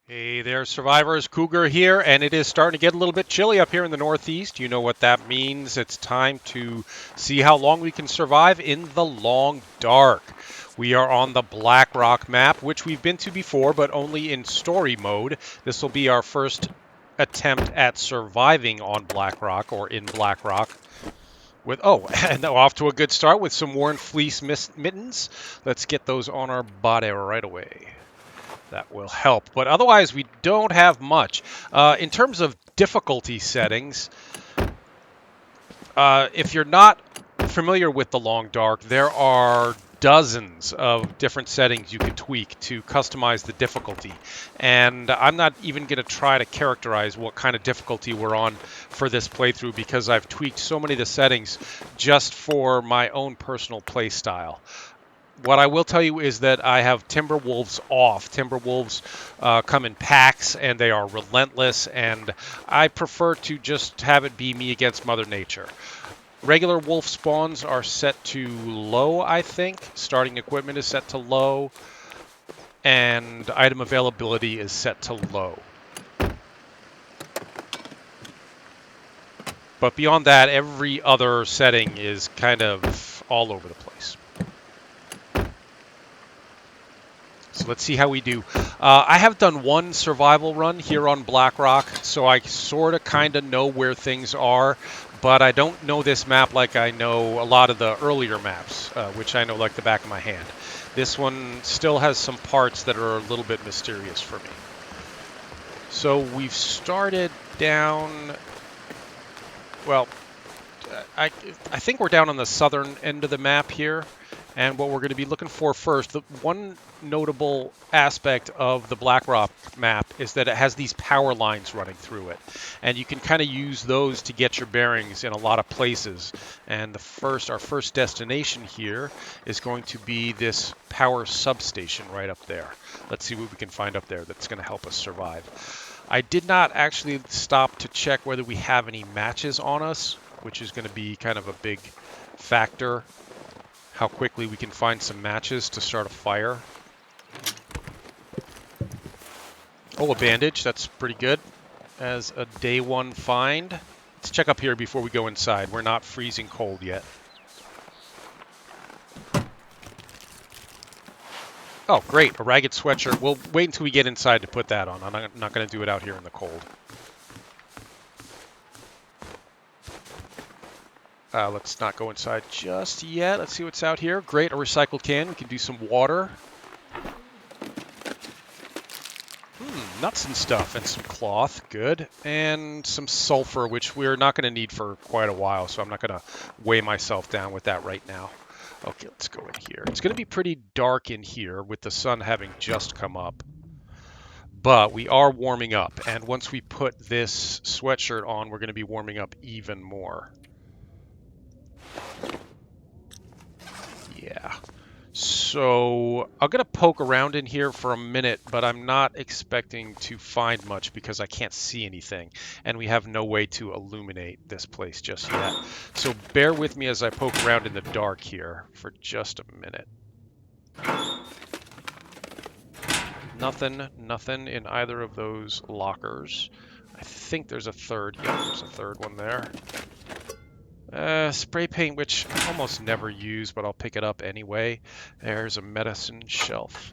Hey there, survivors. Cougar here, and it is starting to get a little bit chilly up here in the Northeast. You know what that means. It's time to see how long we can survive in the long dark. We are on the Black Rock map, which we've been to before, but only in story mode. This will be our first attempt at surviving on Black Rock, or in Black Rock. And off to a good start with some worn fleece mittens. Let's get those on our body right away. That will help. But otherwise, we don't have much. In terms of difficulty settings, if you're not familiar with the Long Dark, there are dozens of different settings you can tweak to customize the difficulty. And I'm not even going to try to characterize what kind of difficulty we're on for this playthrough because I've tweaked so many of the settings just for my own personal play style. What I will tell you is that I have Timberwolves off. Timberwolves come in packs, and they are relentless, and I prefer to just have it be me against Mother Nature. Regular wolf spawns are set to low, I think. Starting equipment is set to low, and item availability is set to low. But beyond that, every other setting is kind of all over the place. So let's see how we do. I have done one survival run here on Black Rock, so I sort of kind of know where things are, but I don't know this map like I know a lot of the earlier maps, which I know like the back of my hand. This one still has some parts that are a little bit mysterious for me. So we've started down, well, I think we're down on the southern end of the map here. And what we're going to be looking for first, the one notable aspect of the Black Rock map is that it has these power lines running through it. And you can kind of use those to get your bearings in a lot of places. And our first destination here is going to be this power substation right up there. Let's see what we can find up there that's going to help us survive. I did not actually stop to check whether we have any matches on us, which is going to be kind of a big factor. How quickly we can find some matches to start a fire. Oh, a bandage. That's pretty good as a day one find. Let's check up here before we go inside. We're not freezing cold yet. Oh, great. A ragged sweatshirt. We'll wait until we get inside to put that on. I'm not going to do it out here in the cold. Let's not go inside just yet. Let's see what's out here. Great, a recycled can. We can do some water. Nuts and stuff and some cloth. Good. And some sulfur, which we're not going to need for quite a while, so I'm not going to weigh myself down with that right now. Okay, let's go in here. It's going to be pretty dark in here with the sun having just come up. But we are warming up, and once we put this sweatshirt on, we're going to be warming up even more. Yeah. So I'm going to poke around in here for a minute, but I'm not expecting to find much because I can't see anything, and we have no way to illuminate this place just yet. So bear with me as I poke around in the dark here for just a minute. Nothing in either of those lockers. I think there's a third. Yeah, there's a third one there. Spray paint, which I almost never use, but I'll pick it up anyway. There's a medicine shelf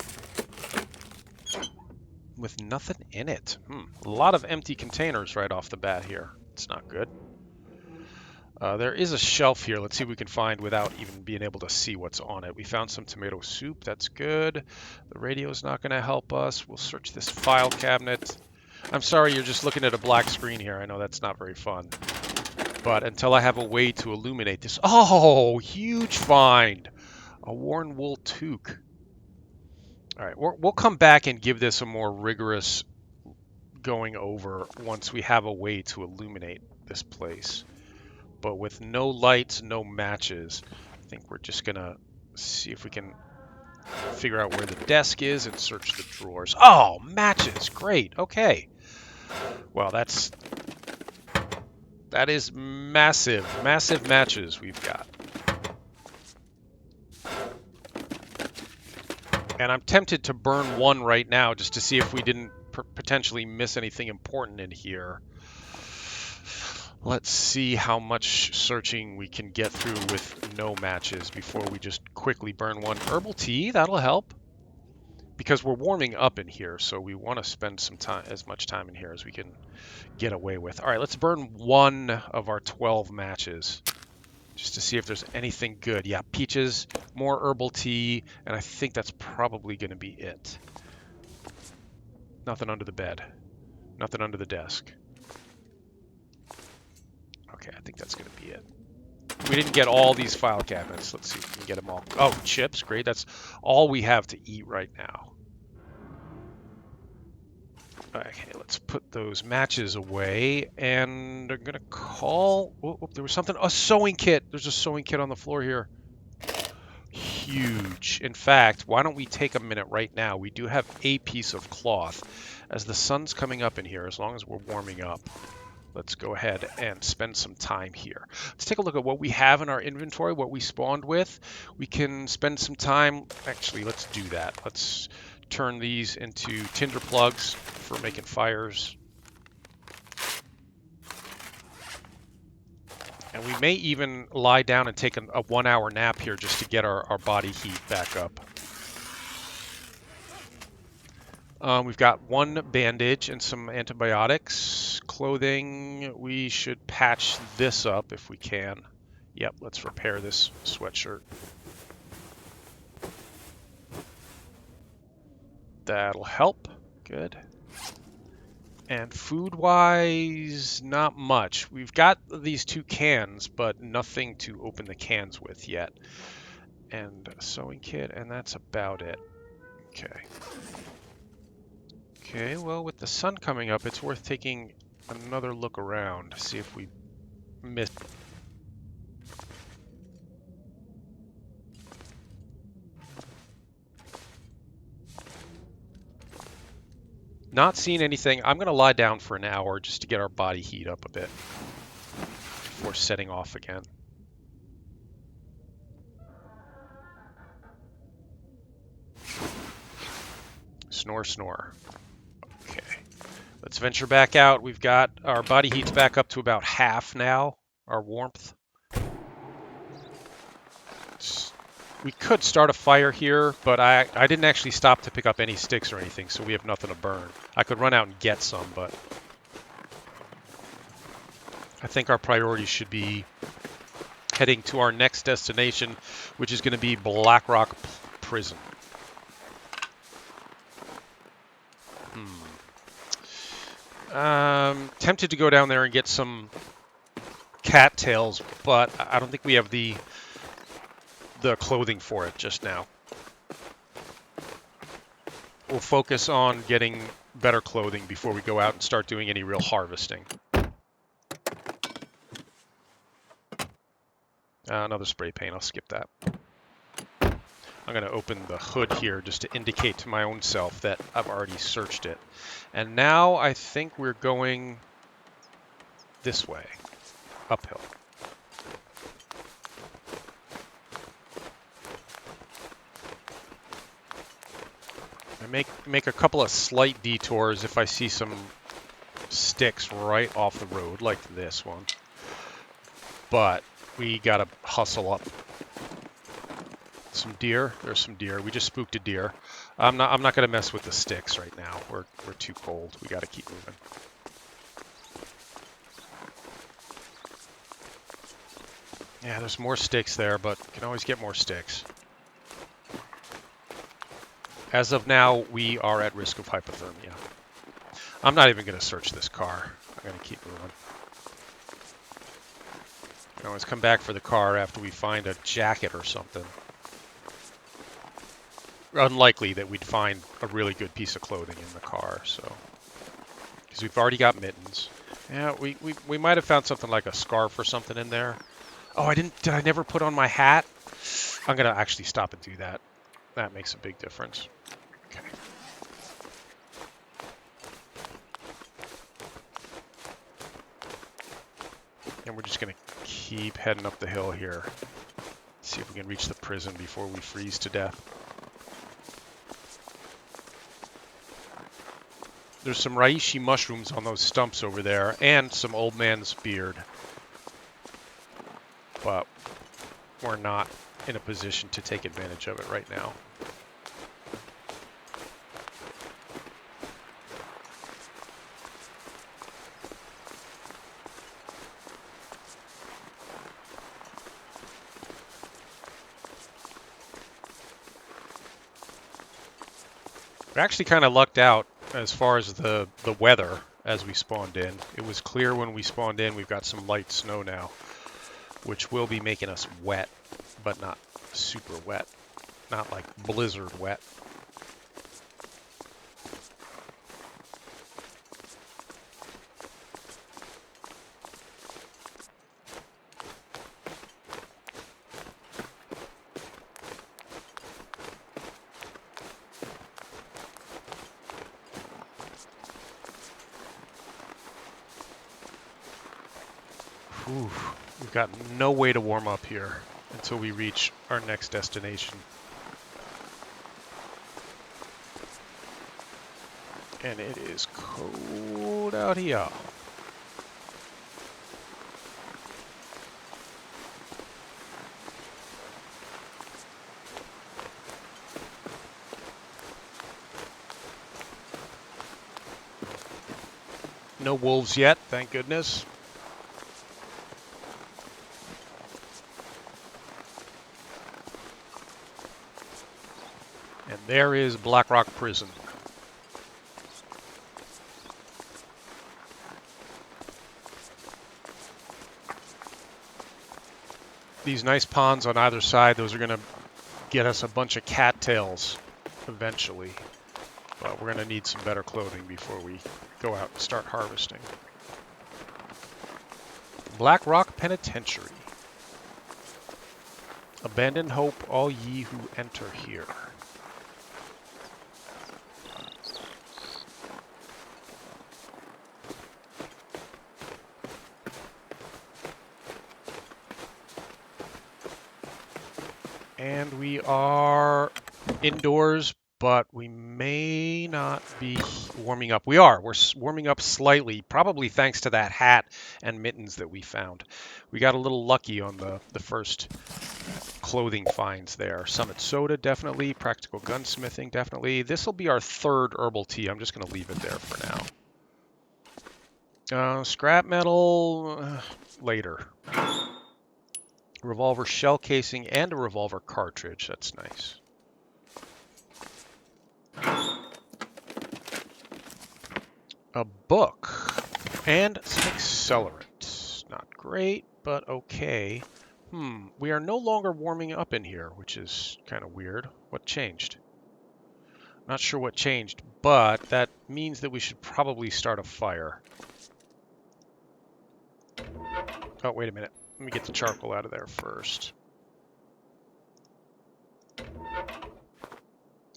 with nothing in it. A lot of empty containers right off the bat here. It's not good. There is a shelf here. Let's see if we can find without even being able to see what's on it. We found some tomato soup. That's good. The radio's not going to help us. We'll search this file cabinet. I'm sorry, you're just looking at a black screen here. I know that's not very fun. But until I have a way to illuminate this... Oh, huge find! A worn wool toque. All right, we'll come back and give this a more rigorous going over once we have a way to illuminate this place. But with no lights, no matches, I think we're just going to see if we can figure out where the desk is and search the drawers. Oh, matches! Great, okay. Well, that is massive matches we've got. And I'm tempted to burn one right now just to see if we didn't potentially miss anything important in here. Let's see how much searching we can get through with no matches before we just quickly burn one. Herbal tea, that'll help. Because we're warming up in here, so we want to spend some time, as much time in here as we can get away with. All right, let's burn one of our 12 matches just to see if there's anything good. Yeah, peaches, more herbal tea, and I think that's probably going to be it. Nothing under the bed. Nothing under the desk. Okay, I think that's going to be it. We didn't get all these file cabinets. Let's see if we can get them all. Oh, chips, great. That's all we have to eat right now. Okay, let's put those matches away, and I'm gonna call. Oh, there was something. A sewing kit. There's a sewing kit on the floor here. Huge. In fact, why don't we take a minute right now? We do have a piece of cloth. As the sun's coming up in here, as long as we're warming up, let's go ahead and spend some time here. Let's take a look at what we have in our inventory, what we spawned with. We can spend some time. Actually, let's do that. Let's turn these into tinder plugs for making fires. And we may even lie down and take a 1 hour nap here just to get our body heat back up. We've got one bandage and some antibiotics. Clothing, we should patch this up if we can. Yep, let's repair this sweatshirt. That'll help. Good. And food-wise, not much. We've got these 2 cans, but nothing to open the cans with yet. And a sewing kit, and that's about it. Okay. Okay, well, with the sun coming up, it's worth taking another look around to see if we missed. Not seeing anything. I'm going to lie down for an hour just to get our body heat up a bit before setting off again. Snore, snore. Okay. Let's venture back out. We've got our body heat's back up to about half now, our warmth. We could start a fire here, but I didn't actually stop to pick up any sticks or anything, so we have nothing to burn. I could run out and get some, but I think our priority should be heading to our next destination, which is going to be Blackrock Prison. Tempted to go down there and get some cattails, but I don't think we have the clothing for it just now. We'll focus on getting better clothing before we go out and start doing any real harvesting. Another spray paint, I'll skip that. I'm going to open the hood here just to indicate to my own self that I've already searched it. And now I think we're going this way, uphill. I make a couple of slight detours if I see some sticks right off the road, like this one. But we gotta hustle up. Some deer. There's some deer. We just spooked a deer. I'm not gonna mess with the sticks right now. We're too cold. We gotta keep moving. Yeah, there's more sticks there, but you can always get more sticks. As of now, we are at risk of hypothermia. I'm not even going to search this car. I'm going to keep moving. We can always come back for the car after we find a jacket or something. Unlikely that we'd find a really good piece of clothing in the car, so. Because we've already got mittens. Yeah, we might have found something like a scarf or something in there. Oh, did I never put on my hat? I'm going to actually stop and do that. That makes a big difference. Okay. And we're just going to keep heading up the hill here. See if we can reach the prison before we freeze to death. There's some reishi mushrooms on those stumps over there, and some old man's beard. But we're not in a position to take advantage of it right now. We actually kind of lucked out as far as the weather as we spawned in. It was clear when we spawned in. We've got some light snow now, which will be making us wet, but not super wet. Not like blizzard wet. Ooh, we've got no way to warm up here until we reach our next destination. And it is cold out here. No wolves yet, thank goodness. And there is Blackrock Prison. These nice ponds on either side, those are going to get us a bunch of cattails eventually. But we're going to need some better clothing before we go out and start harvesting. Blackrock Penitentiary. Abandon hope, all ye who enter here. And we are indoors, but we may not be warming up. We are. We're warming up slightly, probably thanks to that hat and mittens that we found. We got a little lucky on the first clothing finds there. Summit Soda, definitely. Practical Gunsmithing, definitely. This will be our third herbal tea. I'm just going to leave it there for now. Scrap metal, later. Revolver shell casing and a revolver cartridge. That's nice. A book and some accelerant. Not great, but okay. We are no longer warming up in here, which is kind of weird. What changed? Not sure what changed, but that means that we should probably start a fire. Oh, wait a minute. Let me get the charcoal out of there first.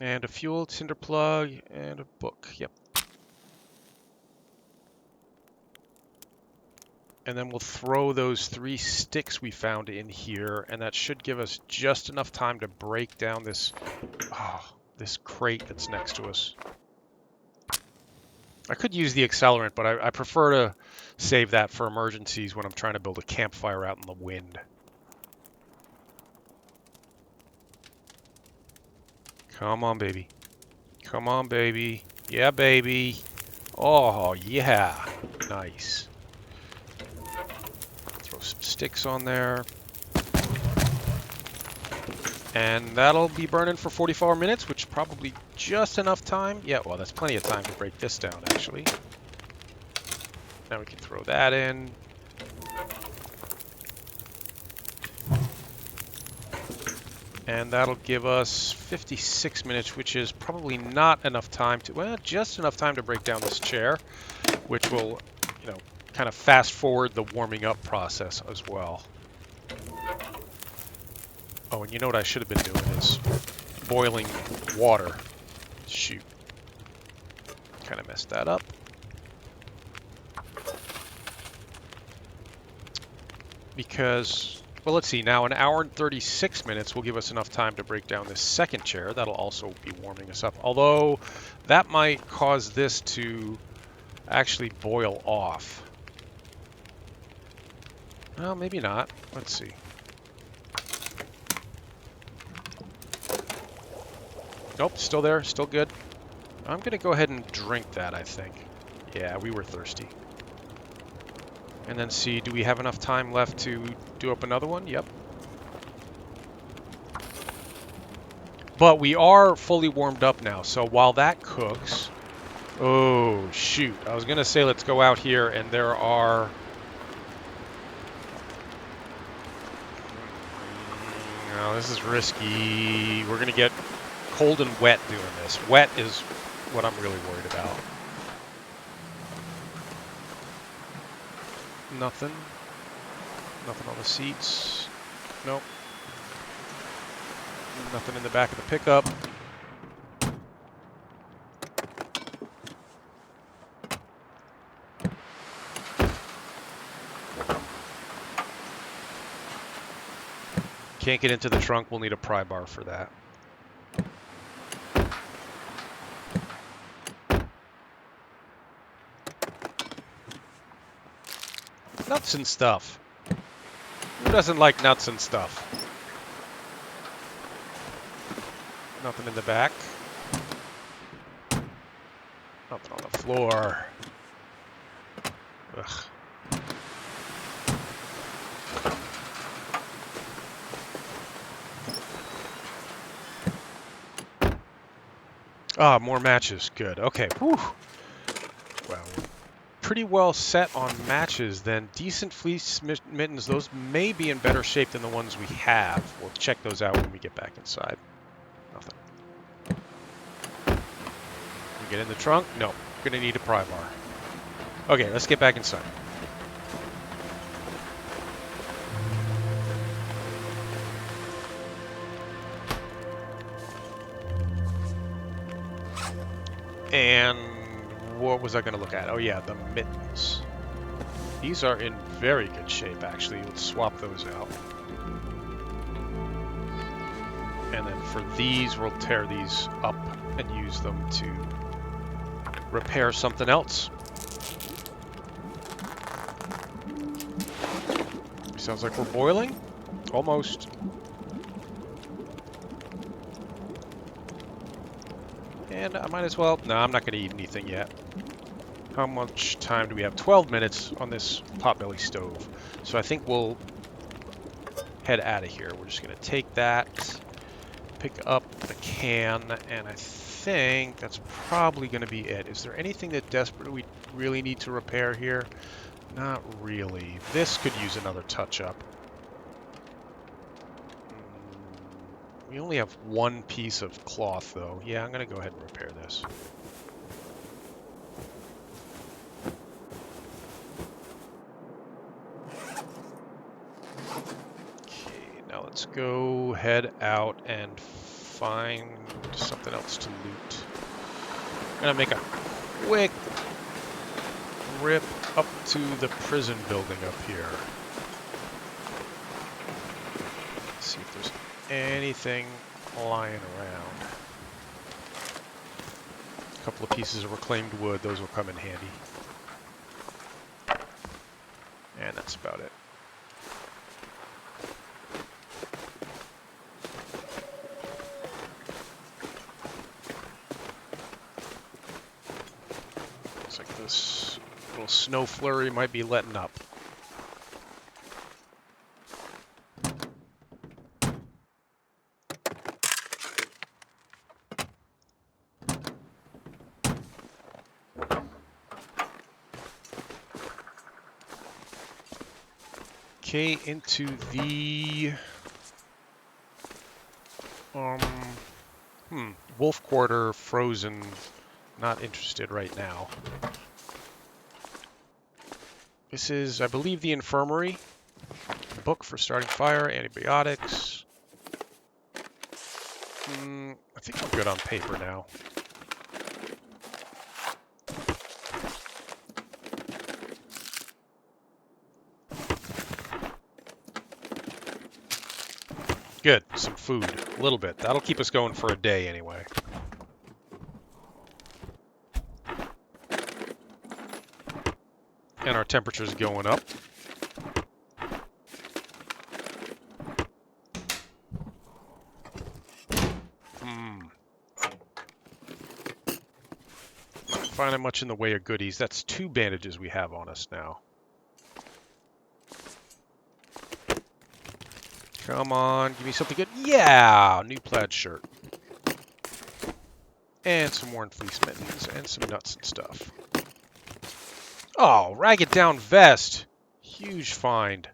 And a fuel, tinder plug, and a book. Yep. And then we'll throw those 3 sticks we found in here, and that should give us just enough time to break down this crate that's next to us. I could use the accelerant, but I prefer to save that for emergencies when I'm trying to build a campfire out in the wind. Come on, baby. Come on, baby. Yeah, baby. Oh, yeah. Nice. Throw some sticks on there. And that'll be burning for 44 minutes, which is probably just enough time. Yeah, well, that's plenty of time to break this down, actually. Now we can throw that in. And that'll give us 56 minutes, which is probably not enough time to, well, just enough time to break down this chair, which will, you know, kind of fast forward the warming up process as well. Oh, and you know what I should have been doing is boiling water. Shoot. Kind of messed that up. Because Well, let's see. Now, an hour and 36 minutes will give us enough time to break down this second chair. That'll also be warming us up. Although, that might cause this to actually boil off. Well, maybe not. Let's see. Nope, still there. Still good. I'm going to go ahead and drink that, I think. Yeah, we were thirsty. And then see, do we have enough time left to do up another one? Yep. But we are fully warmed up now, so while that cooks... Oh, shoot. I was going to say let's go out here, and there are... No, this is risky. We're going to get cold and wet doing this. Wet is what I'm really worried about. Nothing. Nothing on the seats. Nope. Nothing in the back of the pickup. Can't get into the trunk. We'll need a pry bar for that. Nuts and stuff. Who doesn't like nuts and stuff? Nothing in the back. Nothing on the floor. Ugh. Ah, more matches. Good. Okay. Whew. Well, pretty well set on matches then. Decent fleece mittens. Those may be in better shape than the ones we have. We'll check those out when we get back inside. Nothing. We get in the trunk? No. Gonna need a pry bar. Okay, let's get back inside. And what was I going to look at? Oh yeah, the mittens. These are in very good shape, actually. Let's swap those out. And then for these, we'll tear these up and use them to repair something else. Sounds like we're boiling. Almost. And I might as well... No, I'm not going to eat anything yet. How much time do we have? 12 minutes on this potbelly stove. So I think we'll head out of here. We're just going to take that, pick up the can, and I think that's probably going to be it. Is there anything that desperately we really need to repair here? Not really. This could use another touch-up. We only have one piece of cloth, though. Yeah, I'm going to go ahead and repair this. Okay, now let's go head out and find something else to loot. I'm going to make a quick rip up to the prison building up here. Let's see if there's anything lying around. A couple of pieces of reclaimed wood, those will come in handy. And that's about it. Looks like this little snow flurry might be letting up. Okay, into the wolf quarter, frozen. Not interested right now. This is, I believe, the infirmary. Book for starting fire, antibiotics. I think I'm good on paper now. Good. Some food. A little bit. That'll keep us going for a day anyway. And our temperature's going up. Not finding much in the way of goodies. That's 2 bandages we have on us now. Come on, give me something good. Yeah! New plaid shirt. And some worn fleece mittens and some nuts and stuff. Oh, ragged down vest. Huge find.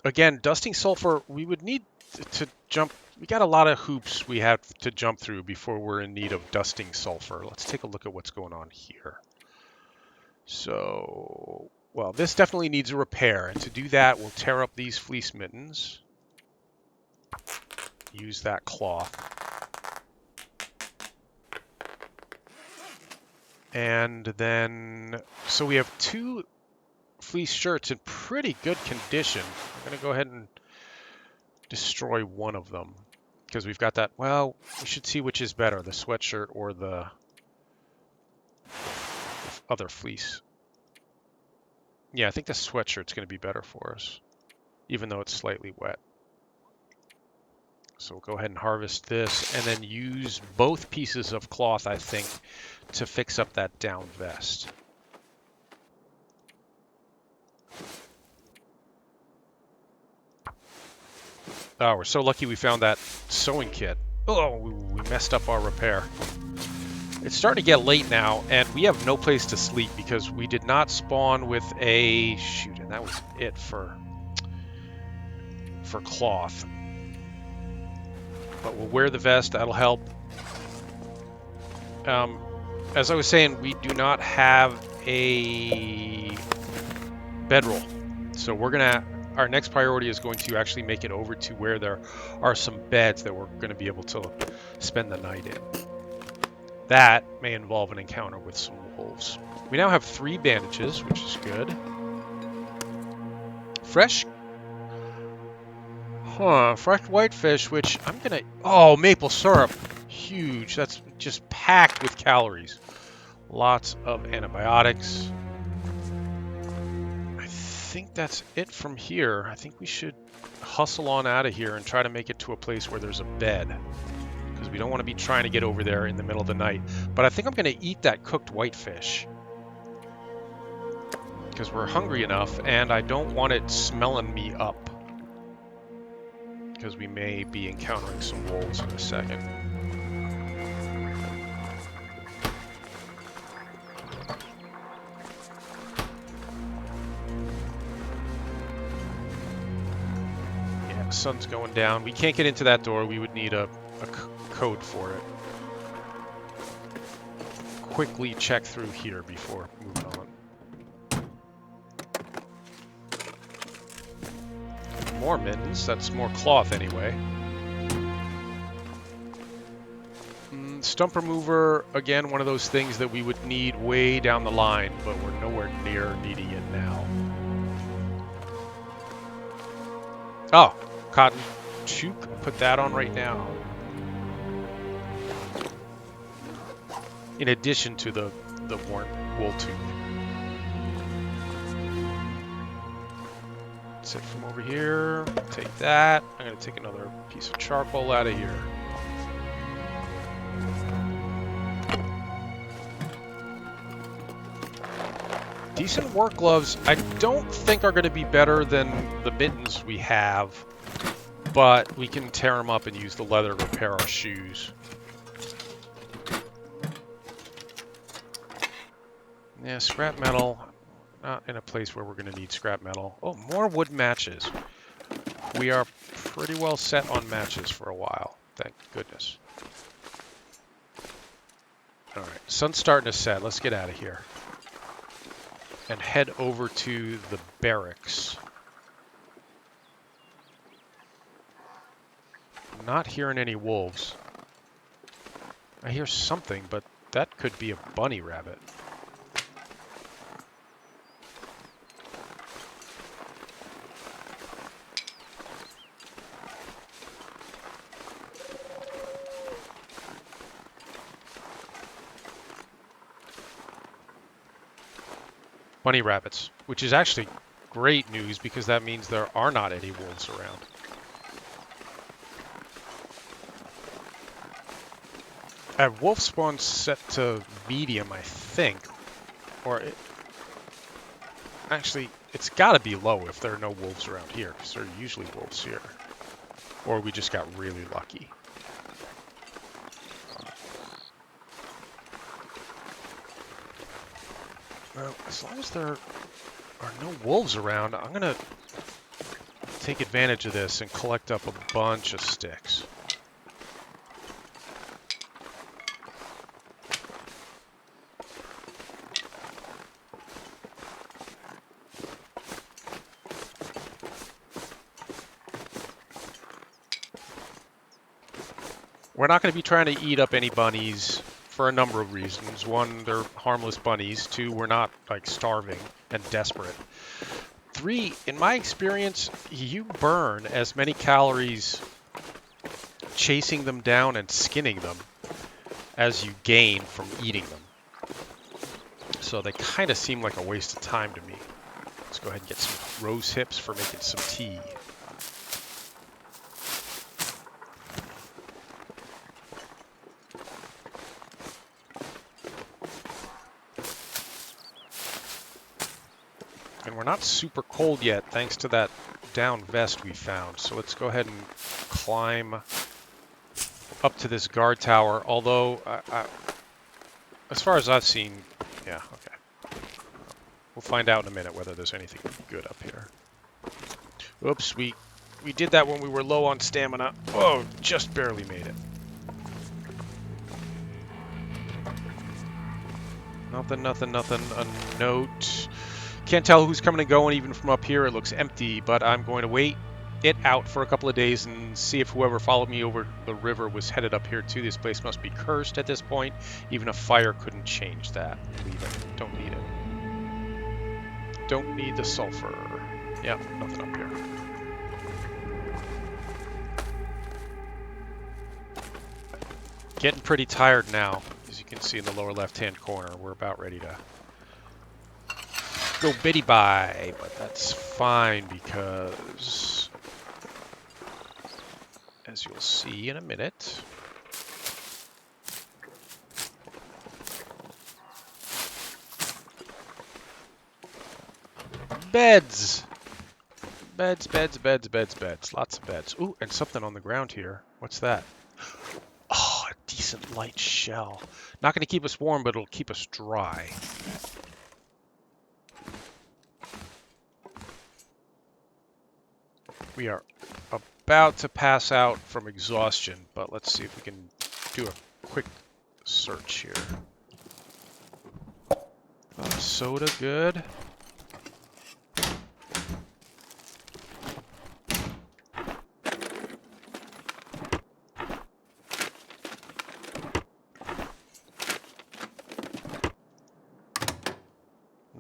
Again, dusting sulfur, we would need to jump. We got a lot of hoops we have to jump through before we're in need of dusting sulfur. Let's take a look at what's going on here. So, well, this definitely needs a repair. And to do that, we'll tear up these fleece mittens. Use that cloth. And then, so we have 2 fleece shirts in pretty good condition. I'm going to go ahead and destroy one of them because we've got that. Well, we should see which is better, the sweatshirt or the other fleece. Yeah, I think the sweatshirt's going to be better for us, even though it's slightly wet. So we'll go ahead and harvest this and then use both pieces of cloth, I think, to fix up that down vest. Oh, we're so lucky we found that sewing kit. Oh, we messed up our repair. It's starting to get late now, and we have no place to sleep because we did not spawn with a... Shoot, and that was it for cloth. But we'll wear the vest. That'll help. As I was saying, we do not have a bedroll. So we're going to... Our next priority is going to actually make it over to where there are some beds that we're going to be able to spend the night in. That may involve an encounter with some wolves. We now have 3 bandages, which is good. Fresh whitefish, which I'm going to... Oh, maple syrup. Huge. That's just packed with calories. Lots of antibiotics. I think that's it from here. I think we should hustle on out of here and try to make it to a place where there's a bed, because we don't want to be trying to get over there in the middle of the night. But I think I'm going to eat that cooked whitefish because we're hungry enough, and I don't want it smelling me up because we may be encountering some wolves in a second. Sun's going down. We can't get into that door. We would need a code for it. Quickly check through here before moving on. More mittens. That's more cloth anyway. Stump remover, again, one of those things that we would need way down the line, but we're nowhere near needing it now. Oh. Cotton chook, put that on right now. In addition to the worn wool tube. That's it from over here. Take that. I'm going to take another piece of charcoal out of here. Decent work gloves. I don't think are going to be better than the mittens we have, but we can tear them up and use the leather to repair our shoes. Yeah, scrap metal. Not in a place where we're going to need scrap metal. Oh, more wood matches. We are pretty well set on matches for a while. Thank goodness. All right, sun's starting to set. Let's get out of here and head over to the barracks. I'm not hearing any wolves. I hear something, but that could be a bunny rabbit. bunny rabbits, which is actually great news because that means there are not any wolves around. I have wolf spawn set to medium, I think. Or actually, it's got to be low if there are no wolves around here, because there are usually wolves here. Or we just got really lucky. Well, as long as there are no wolves around, I'm going to take advantage of this and collect up a bunch of sticks. We're not going to be trying to eat up any bunnies for a number of reasons. One, they're harmless bunnies. Two, we're not like starving and desperate. Three, in my experience, you burn as many calories chasing them down and skinning them as you gain from eating them. So they kind of seem like a waste of time to me. Let's go ahead and get some rose hips for making some tea. And we're not super cold yet, thanks to that down vest we found. So let's go ahead and climb up to this guard tower. Although, as far as I've seen, yeah, okay. We'll find out in a minute whether there's anything good up here. Oops, we did that when we were low on stamina. Oh, just barely made it. Nothing. A note. Can't tell who's coming and going even from up here. It looks empty, but I'm going to wait it out for a couple of days and see if whoever followed me over the river was headed up here too. This place must be cursed at this point. Even a fire couldn't change that. Leave it. Don't need it. Don't need the sulfur. Yeah, nothing up here. Getting pretty tired now, as you can see in the lower left-hand corner. We're about ready to go biddy bye, but that's fine because, as you'll see in a minute, beds. Beds. Lots of beds. Ooh, and something on the ground here. What's that? Oh, a decent light shell. Not going to keep us warm, but it'll keep us dry. We are about to pass out from exhaustion, but let's see if we can do a quick search here. Soda, good.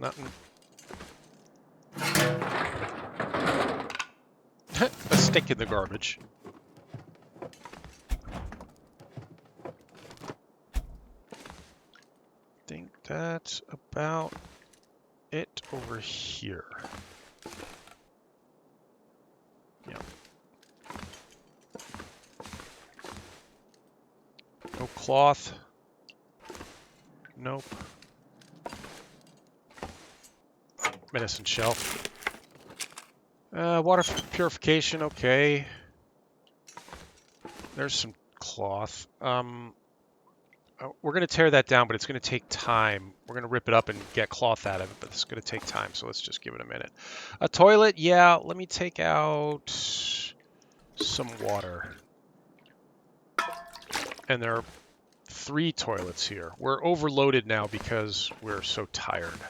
Nothing. A stick in the garbage. I think that's about it over here. Yeah. No cloth. Nope. Medicine shelf. Water purification, okay. There's some cloth. We're going to tear that down, but it's going to take time. We're going to rip it up and get cloth out of it, but it's going to take time, so let's just give it a minute. A toilet, yeah, let me take out some water. And there are 3 toilets here. We're overloaded now because we're so tired.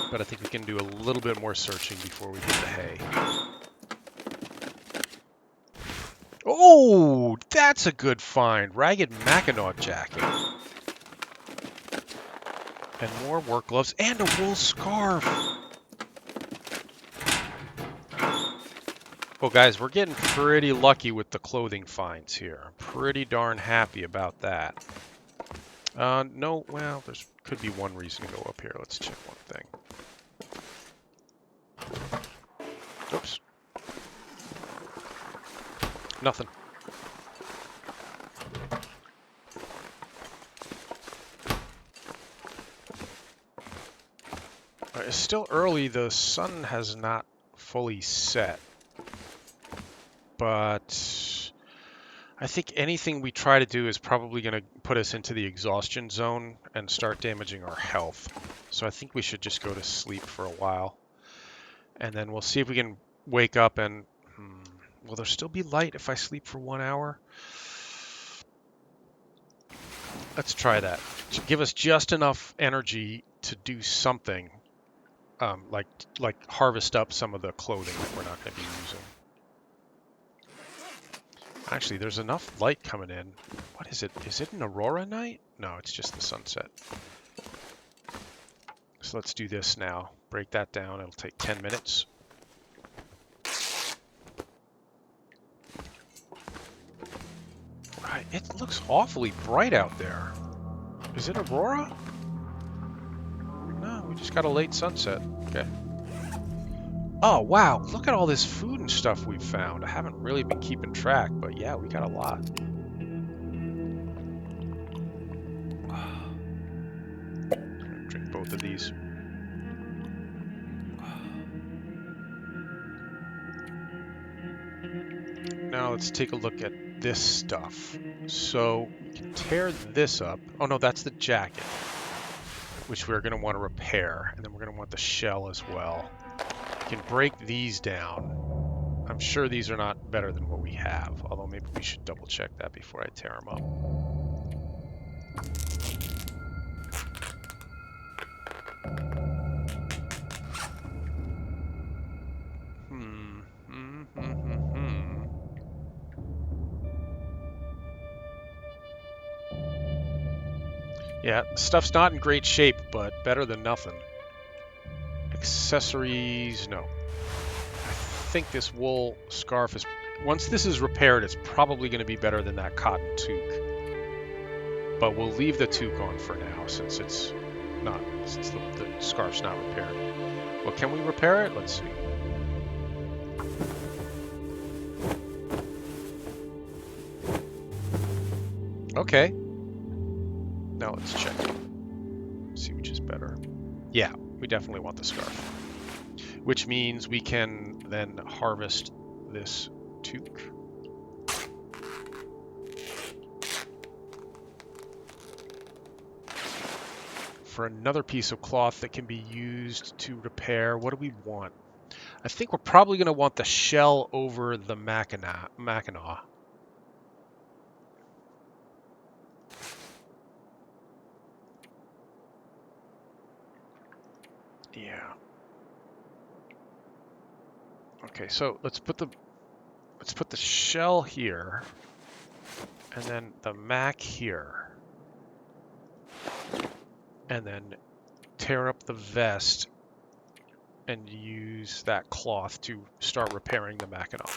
But I think we can do a little bit more searching before we hit the hay. Oh, that's a good find. Ragged Mackinac jacket. And more work gloves and a wool scarf. Well, guys, we're getting pretty lucky with the clothing finds here. I'm pretty darn happy about that. No, well, there's could be one reason to go up here. Let's check one thing. Oops. Nothing. It's still early. The sun has not fully set. But I think anything we try to do is probably going to put us into the exhaustion zone and start damaging our health. So I think we should just go to sleep for a while. And then we'll see if we can wake up and... will there still be light if I sleep for 1 hour? Let's try that. To give us just enough energy to do something, like harvest up some of the clothing that we're not going to be using. Actually, there's enough light coming in. What is it? Is it an aurora night? No, it's just the sunset. So let's do this now. Break that down. It'll take 10 minutes. Right, it looks awfully bright out there. Is it aurora? No, we just got a late sunset. Okay. Oh, wow. Look at all this food and stuff we've found. I haven't really been keeping track, but yeah, we got a lot. Drink both of these. Now let's take a look at this stuff. So we can tear this up. Oh no, that's the jacket, which we're going to want to repair. And then we're going to want the shell as well. We can break these down. I'm sure these are not better than what we have, although maybe we should double check that before I tear them up. Yeah, stuff's not in great shape, but better than nothing. Accessories, no. I think this wool scarf is... Once this is repaired, it's probably going to be better than that cotton toque. But we'll leave the toque on for now, since it's not... Since the scarf's not repaired. Well, can we repair it? Let's see. Okay. Now let's check it. See which is better. Yeah, we definitely want the scarf. Which means we can then harvest this toque. For another piece of cloth that can be used to repair, what do we want? I think we're probably going to want the shell over the mackinaw. Yeah. Okay, so let's put the shell here, and then the mac here, and then tear up the vest and use that cloth to start repairing the mackinaw.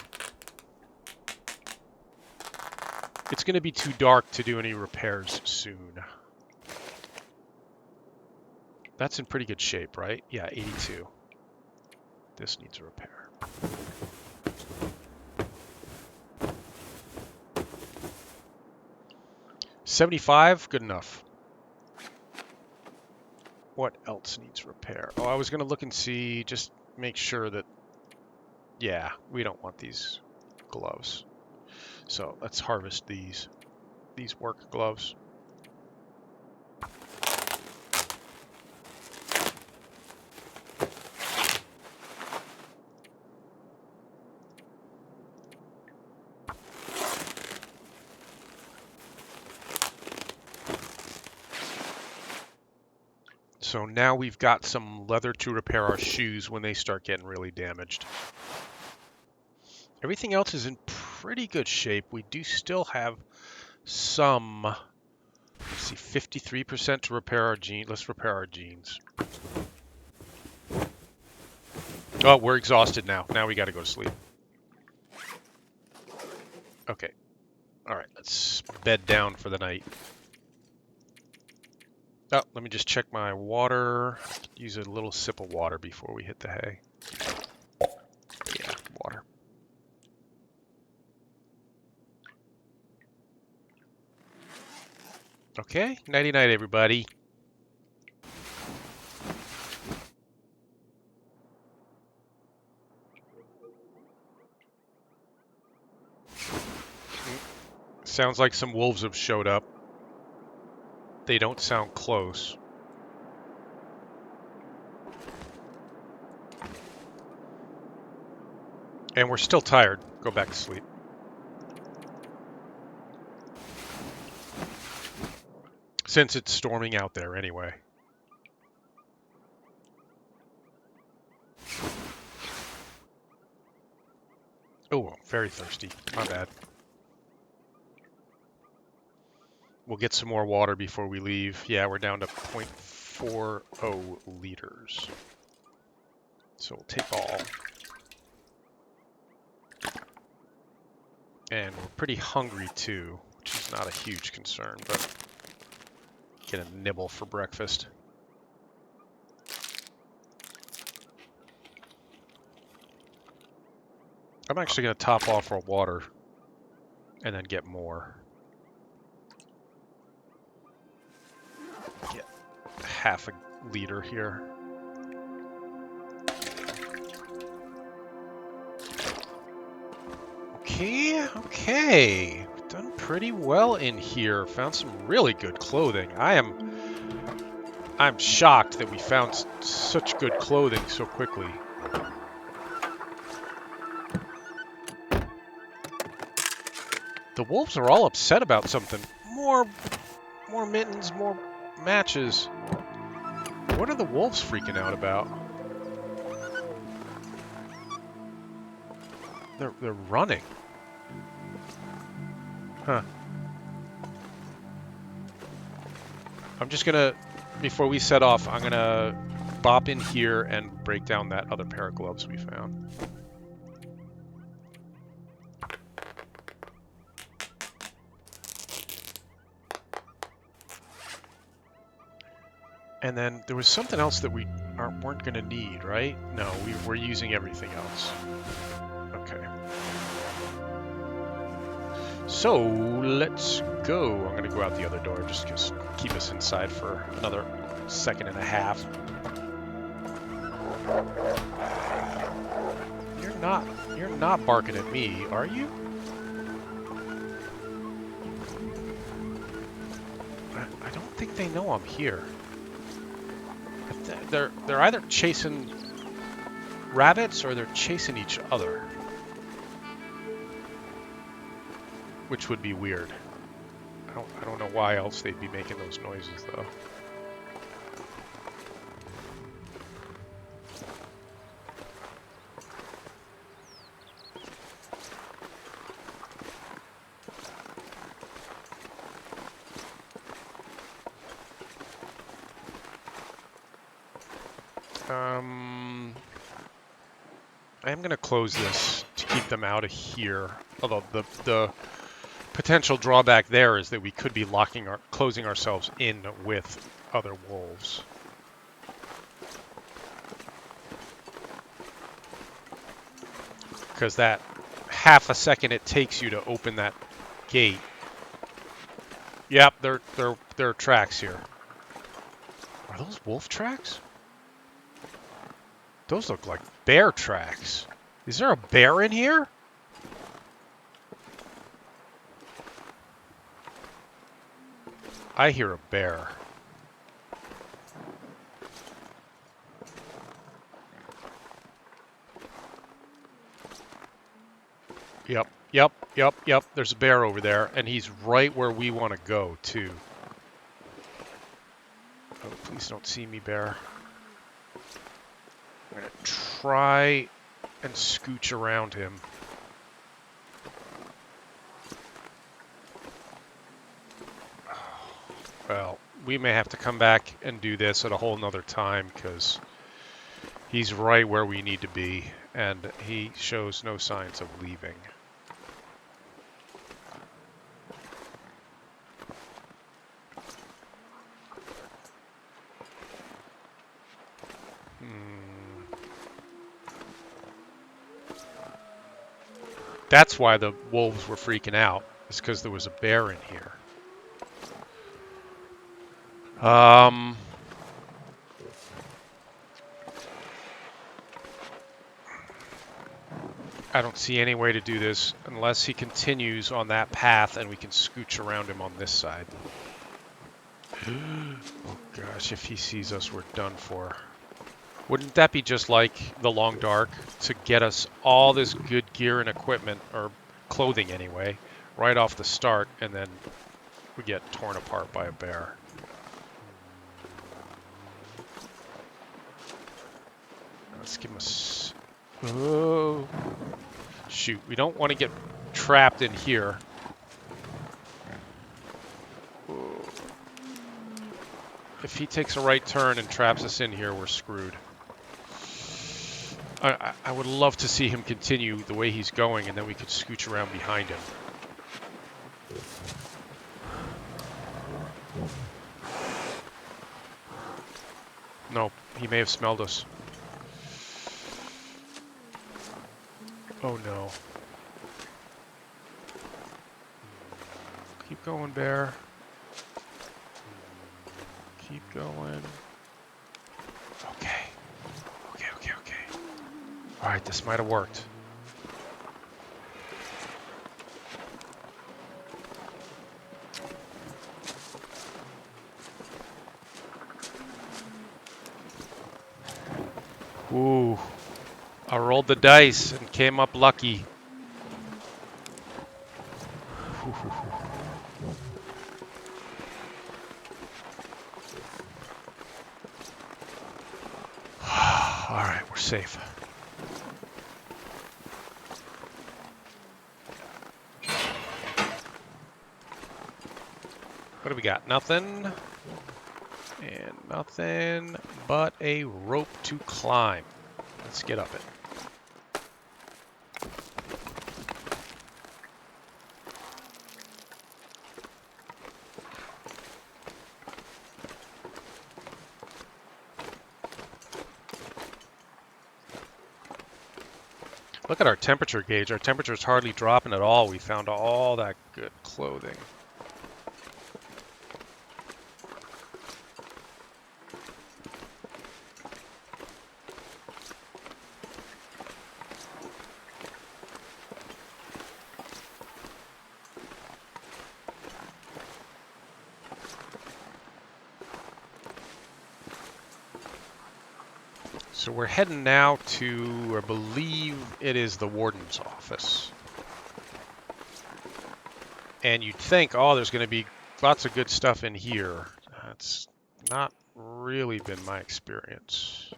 It's going to be too dark to do any repairs soon. That's in pretty good shape, right? Yeah, 82. This needs a repair. $75, good enough. What else needs repair? Oh, I was going to look and see, just make sure that, yeah, we don't want these gloves. So let's harvest these work gloves. So now we've got some leather to repair our shoes when they start getting really damaged. Everything else is in pretty good shape. We do still have some, let's see, 53% to repair our jeans. Let's repair our jeans. Oh, we're exhausted now. Now we got to go to sleep. Okay. All right, let's bed down for the night. Oh, let me just check my water. Use a little sip of water before we hit the hay. Yeah, water. Okay, nighty-night, everybody. Sounds like some wolves have showed up. They don't sound close. And we're still tired. Go back to sleep. Since it's storming out there anyway. Oh, I'm very thirsty. My bad. We'll get some more water before we leave. Yeah, we're down to 0.40 liters. So we'll take all. And we're pretty hungry too, which is not a huge concern, but get a nibble for breakfast. I'm actually going to top off our water and then get more. Get half a liter here. Okay. We've done pretty well in here. Found some really good clothing. I'm shocked that we found such good clothing so quickly. The wolves are all upset about something. More mittens, more matches. What are the wolves freaking out about? They're running. Huh. I'm just gonna, before we set off, I'm gonna bop in here and break down that other pair of gloves we found. And then there was something else that we weren't going to need, right? No, we're using everything else. Okay. So let's go. I'm going to go out the other door just to keep us inside for another second and a half. You're not barking at me, are you? I don't think they know I'm here. They're either chasing rabbits or they're chasing each other, which would be weird. I don't know why else they'd be making those noises though. I am going to close this to keep them out of here. Although the potential drawback there is that we could be closing ourselves in with other wolves. Because that half a second it takes you to open that gate. Yep, there are tracks here. Are those wolf tracks? Those look like bear tracks. Is there a bear in here? I hear a bear. Yep. There's a bear over there, and he's right where we want to go, too. Oh, please don't see me, bear. I'm going to try and scooch around him. Well, we may have to come back and do this at a whole nother time, because he's right where we need to be, and he shows no signs of leaving. That's why the wolves were freaking out. It's because there was a bear in here. I don't see any way to do this unless he continues on that path and we can scooch around him on this side. Oh gosh, if he sees us, we're done for. Wouldn't that be just like the Long Dark to get us all this good gear and equipment, or clothing anyway, right off the start, and then we get torn apart by a bear? Let's give him a... Oh. Shoot, we don't want to get trapped in here. If he takes a right turn and traps us in here, we're screwed. I would love to see him continue the way he's going, and then we could scooch around behind him. No, he may have smelled us. Oh no. Keep going, bear. Keep going. Okay. Okay. Alright, this might have worked. Ooh. I rolled the dice and came up lucky. Alright, we're safe. What do we got? Nothing. And nothing but a rope to climb. Let's get up it. Look at our temperature gauge. Our temperature is hardly dropping at all. We found all that good clothing. So we're heading now to, I believe it is the warden's office. And you'd think, oh, there's going to be lots of good stuff in here. That's not really been my experience.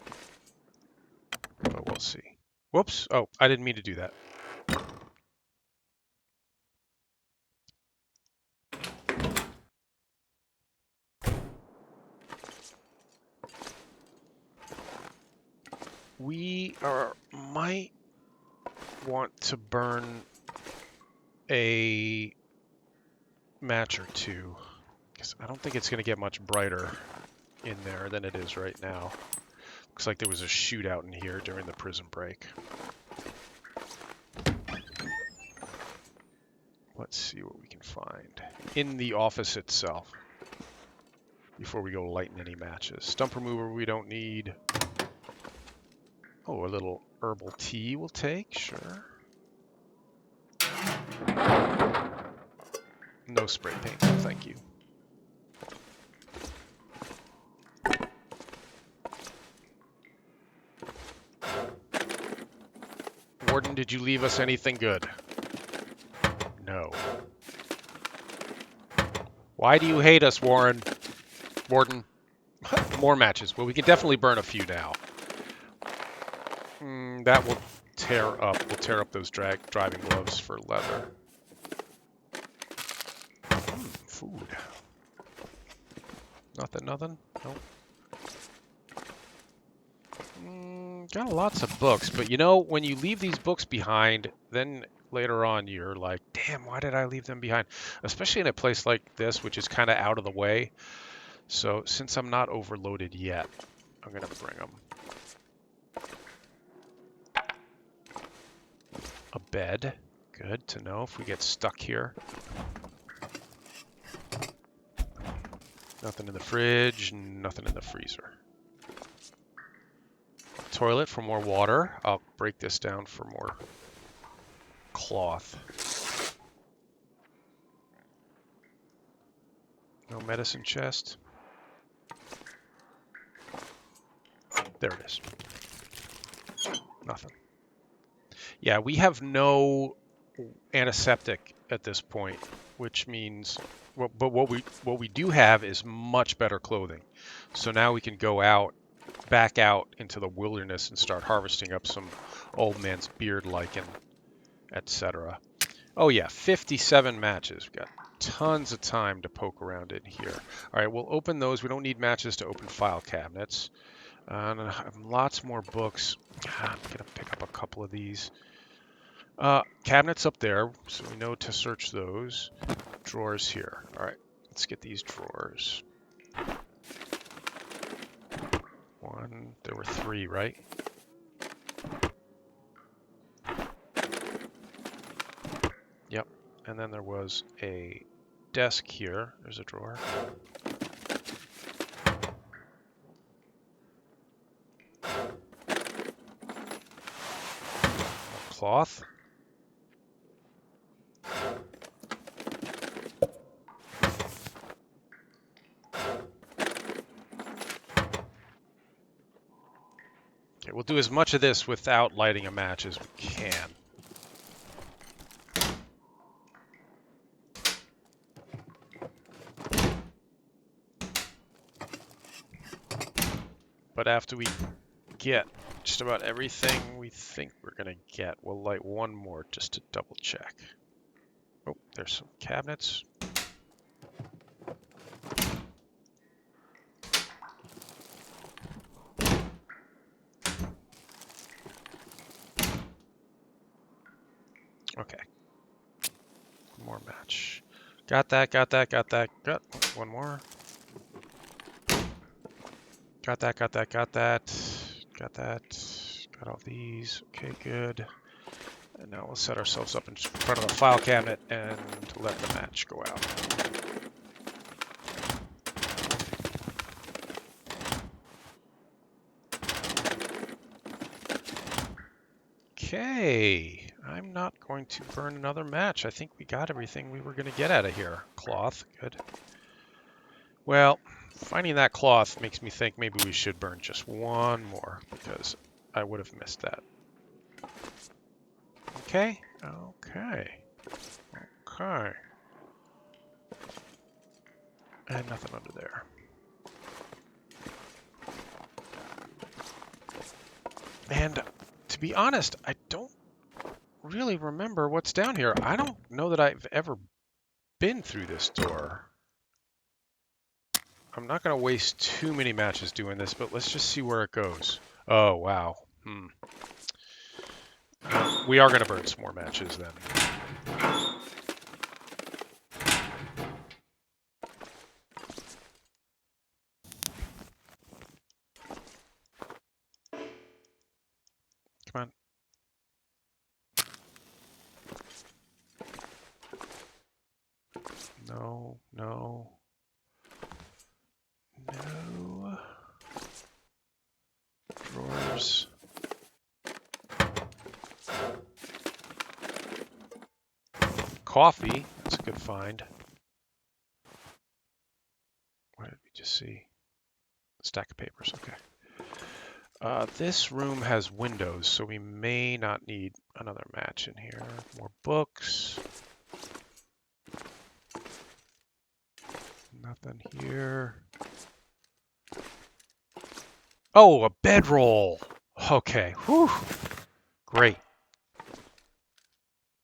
But we'll see. Whoops. Oh, I didn't mean to do that. We might want to burn a match or two, because I don't think it's going to get much brighter in there than it is right now. Looks like there was a shootout in here during the prison break. Let's see what we can find in the office itself before we go lighting any matches. Stump remover we don't need. Oh, a little herbal tea we'll take, sure. No spray paint, thank you. Warden, did you leave us anything good? No. Why do you hate us, Warden? More matches. Well, we can definitely burn a few now. That will tear up. We'll tear up those driving gloves for leather. Food. Nothing? Nope. Got lots of books, but you know, when you leave these books behind, then later on you're like, damn, why did I leave them behind? Especially in a place like this, which is kind of out of the way. So since I'm not overloaded yet, I'm going to bring them. A bed. Good to know if we get stuck here. Nothing in the fridge, nothing in the freezer. Toilet for more water. I'll break this down for more cloth. No medicine chest. There it is. Nothing. Yeah, we have no antiseptic at this point, which means, but what we do have is much better clothing. So now we can go out, back out into the wilderness and start harvesting up some old man's beard lichen, etc. Oh yeah, 57 matches. We've got tons of time to poke around in here. All right, we'll open those. We don't need matches to open file cabinets. And I have lots more books. I'm gonna pick up a couple of these. Cabinets up there, so we know to search those. Drawers here. All right, let's get these drawers. One, there were three, right? Yep, and then there was a desk here. There's a drawer. Cloth. Okay, we'll do as much of this without lighting a match as we can. But after we get just about everything we think we're going to get, we'll light one more just to double check. Oh, there's some cabinets. Okay. One more match. Got that, got that, got that. Got one more. Got that, got that, got that. Got that. Got all these. Okay, good. And now we'll set ourselves up in front of the file cabinet and let the match go out. Okay, I'm not going to burn another match. I think we got everything we were going to get out of here. Cloth, good. Well, finding that cloth makes me think maybe we should burn just one more because I would have missed that. Okay, okay, okay. And nothing under there. And to be honest, I don't really remember what's down here. I don't know that I've ever been through this door. I'm not going to waste too many matches doing this, but let's just see where it goes. Oh, wow. We are going to burn some more matches then. Come on. No, no. No. Drawers. Coffee. That's a good find. What did we just see? A stack of papers. Okay. This room has windows, so we may not need another match in here. More books. Nothing here. Oh, a bedroll. Okay. Whew. Great.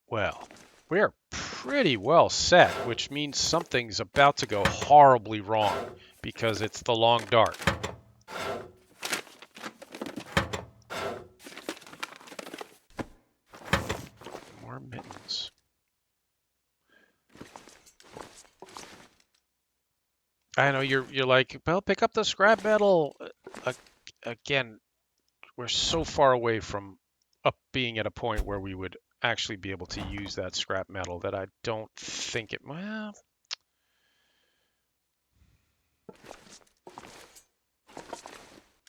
Well, we're pretty well set, which means something's about to go horribly wrong because it's the long dark. More mittens. I know you're like, well, pick up the scrap metal. Again, we're so far away from being at a point where we would actually be able to use that scrap metal that I don't think it, well,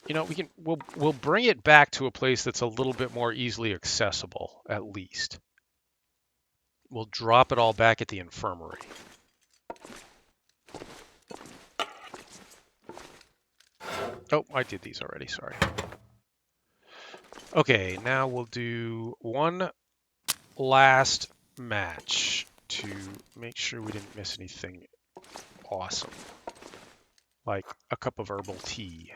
you know, we'll bring it back to a place that's a little bit more easily accessible, at least. We'll drop it all back at the infirmary. Oh, I did these already, sorry. Okay, now we'll do one last match to make sure we didn't miss anything awesome. Like a cup of herbal tea.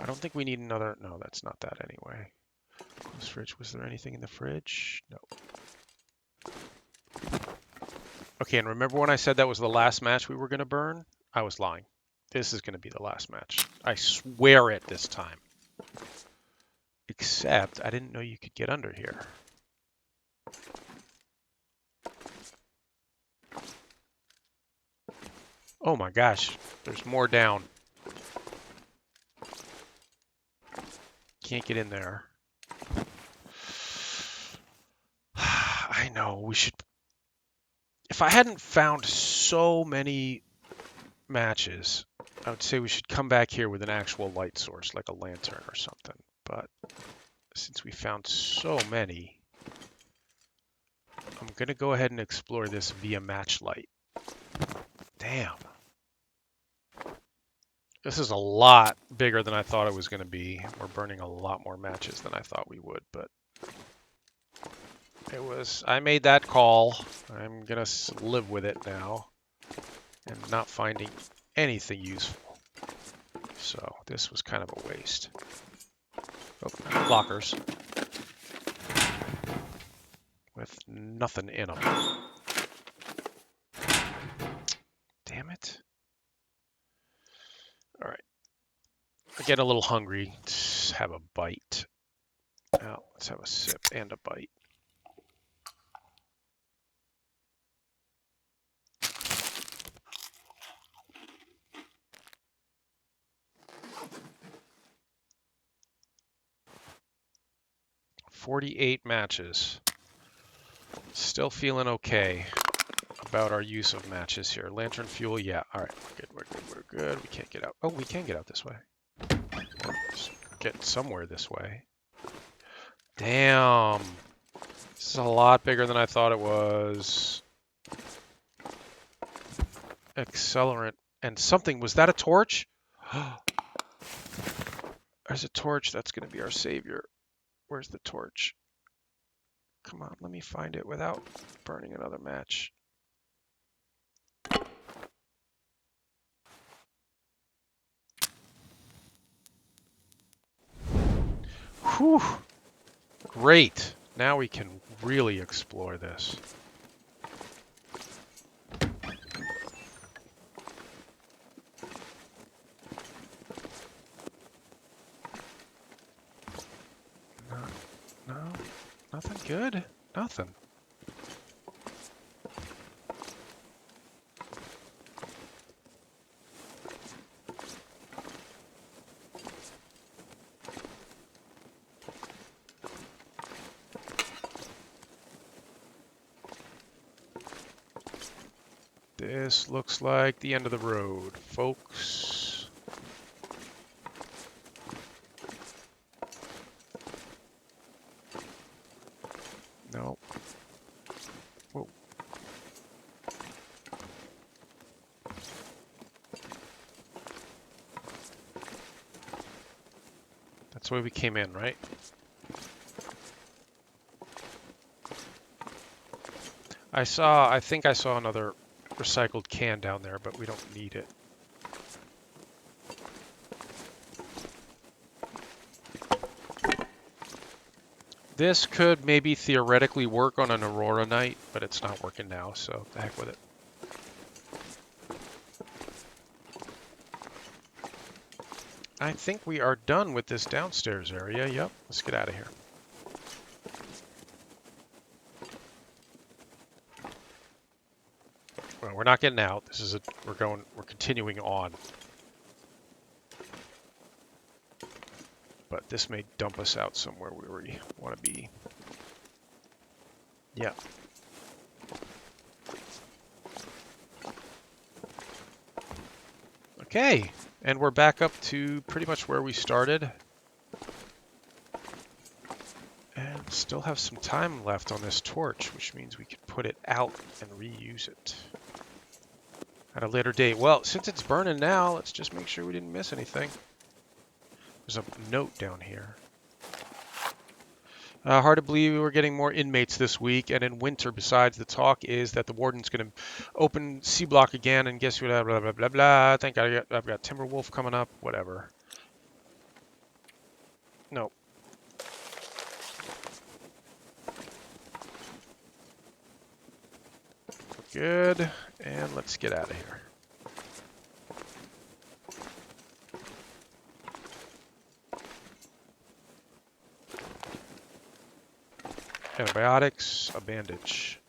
I don't think we need another, no, that's not that anyway. Close fridge, was there anything in the fridge? No. Okay, and remember when I said that was the last match we were going to burn? I was lying. This is going to be the last match. I swear it this time. Except, I didn't know you could get under here. Oh my gosh, there's more down. Can't get in there. I know, we should... If I hadn't found so many matches, I would say we should come back here with an actual light source, like a lantern or something. But since we found so many, I'm going to go ahead and explore this via matchlight. Damn. This is a lot bigger than I thought it was going to be. We're burning a lot more matches than I thought we would, but it was, I made that call. I'm going to live with it now and not finding anything useful. So this was kind of a waste. Oh, lockers with nothing in them. Damn it. All right. I get a little hungry. Let's have a bite. Now, let's have a sip and a bite. "48 matches. Still feeling okay about our use of matches here. Lantern fuel, yeah. All right, we're good. We can't get out. Oh, we can get out this way. Let's get somewhere this way. Damn. This is a lot bigger than I thought it was. Accelerant and something. Was that a torch? There's a torch. That's going to be our savior. Where's the torch? Come on, let me find it without burning another match. Whew. Great. Now we can really explore this. No, nothing good. Nothing. This looks like the end of the road, folks. No. Whoa. That's the way we came in, right? I think I saw another recycled can down there, but we don't need it. This could maybe theoretically work on an Aurora night, but it's not working now, so the heck with it. I think we are done with this downstairs area. Yep, let's get out of here. Well, we're not getting out. This is we're continuing on. But this may dump us out somewhere where we want to be. Yeah. Okay, and we're back up to pretty much where we started. And still have some time left on this torch, which means we could put it out and reuse it at a later date. Well, since it's burning now, let's just make sure we didn't miss anything. There's a note down here. Hard to believe we're getting more inmates this week, and in winter, besides, the talk is that the warden's going to open C block again, and guess what, blah, blah, blah, blah. I think I've got Timberwolf coming up, whatever. No. Good, and let's get out of here. Antibiotics, a bandage.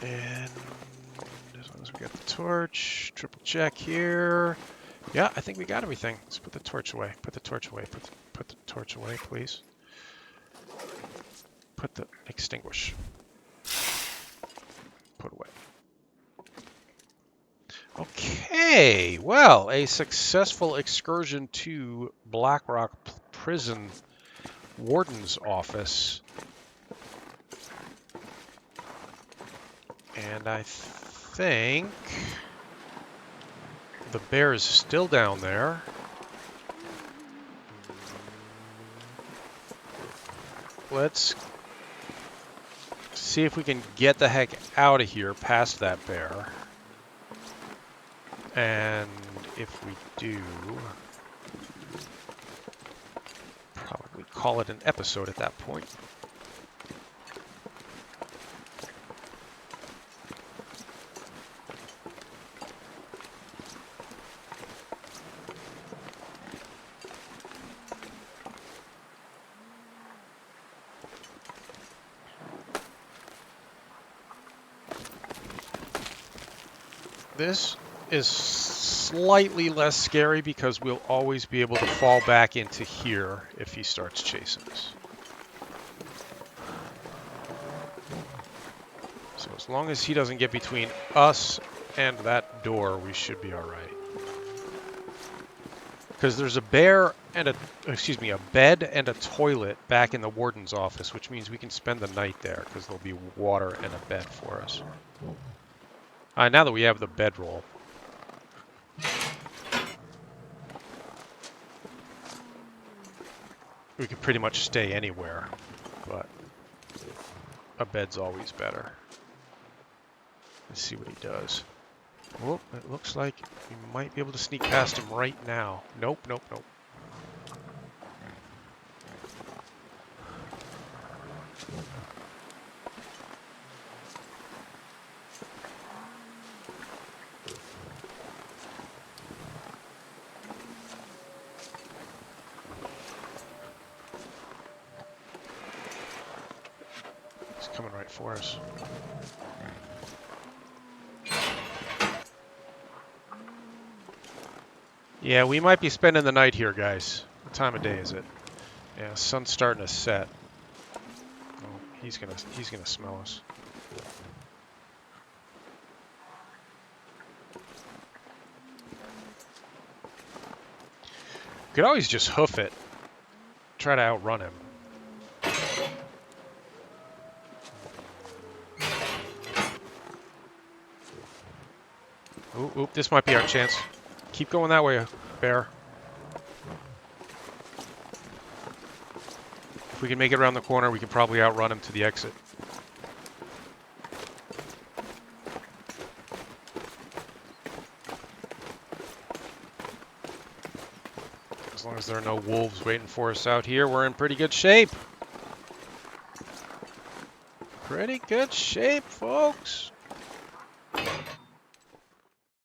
And as long as we got the torch, triple check here. Yeah, I think we got everything. Let's put the torch away. Put the torch away. Put the torch away, please. Put the extinguish. Put away. Okay, well, a successful excursion to Blackrock Prison Warden's office. And I think the bear is still down there. Let's see if we can get the heck out of here past that bear. And if we do, probably call it an episode at that point. This is slightly less scary because we'll always be able to fall back into here if he starts chasing us. So as long as he doesn't get between us and that door, we should be all right. Because there's a bear and a bed and a toilet back in the warden's office, which means we can spend the night there because there'll be water and a bed for us. Now that we have the bedroll. We could pretty much stay anywhere, but a bed's always better. Let's see what he does. Oh, it looks like we might be able to sneak past him right now. Nope, nope, nope. He's coming right for us. Yeah, we might be spending the night here, guys. What time of day is it? Yeah, sun's starting to set. Oh, he's gonna smell us. We could always just hoof it. Try to outrun him. Ooh, ooh, this might be our chance. Keep going that way, bear. If we can make it around the corner, we can probably outrun him to the exit. As long as there are no wolves waiting for us out here, we're in pretty good shape. Pretty good shape, folks.